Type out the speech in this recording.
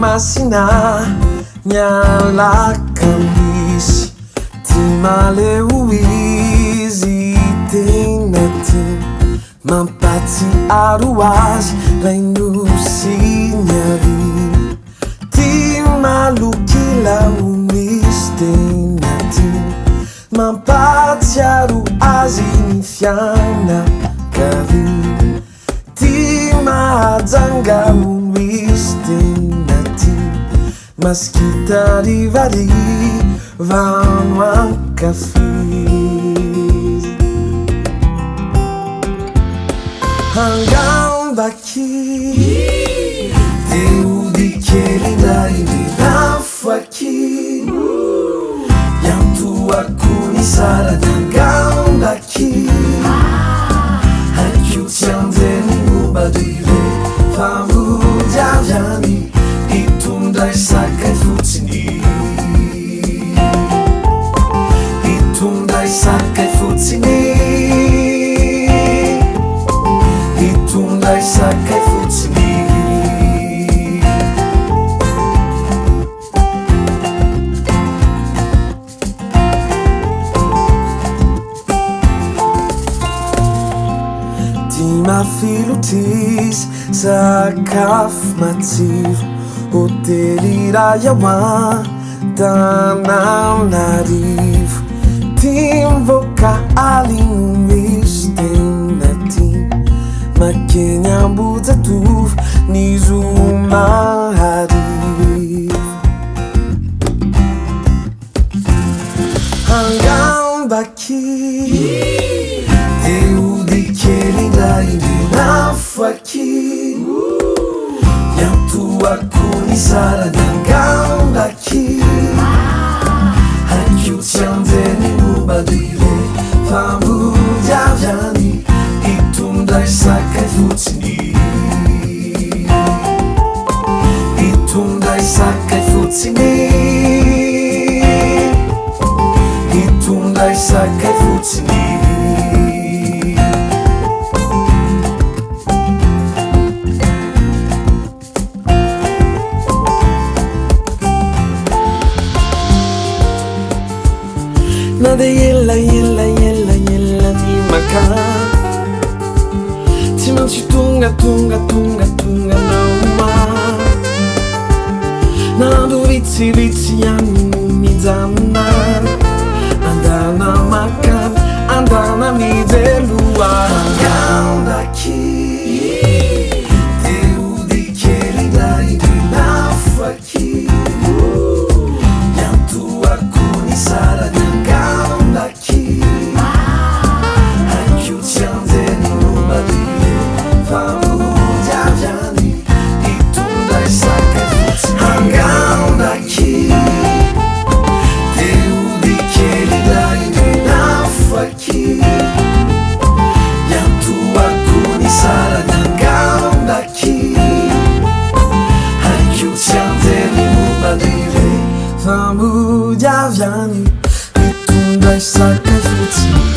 Hasina mialakamisy ty maleo izy tena ty mampatsiaro azy rainosiny ariny ty malokilao misy tena ty mampatsiaro azy ny fianakaviny ty mahajangao misy tena ty maskitarivari vano ankafizy angambaki teudikely ndainy nafaky yantoako ny sarany angambaki haiko tsy anjeny momba dire famodiaviany hitondray sakay fotsiny hitondray sakay fotsiny hitondray sakay fotsiny mafilotis sakafo matsiro hotely rayawa tananarivo timvoka alino misy tena ty makeny ambojatovo ny zomaharivo angambaki teudikely ndainy nafaky yantoako ny sarany angambaki haiko tsy anjeny momba dire famodiaviany hitondray sakay fotsiny hitondray sakay fotsiny hitondray sakay fotsiny nade yella yella yella yella ni makana tsy maintsy tonga tonga tonga tonga naoma nandro vitsivitsy ihany no mijanona andana makana andana mijeloa angambaki teudikely ndainy nafaky yantoako ny sarany angambaki haiko tsy anjeny momba dire famodiaviany hitondray sakay fotsiny angambaki teudikely ndainy nafaky yantoako ny sarany angambaki haiko tsy anjeny momba dire famodiaviany hitondray sakay fotsiny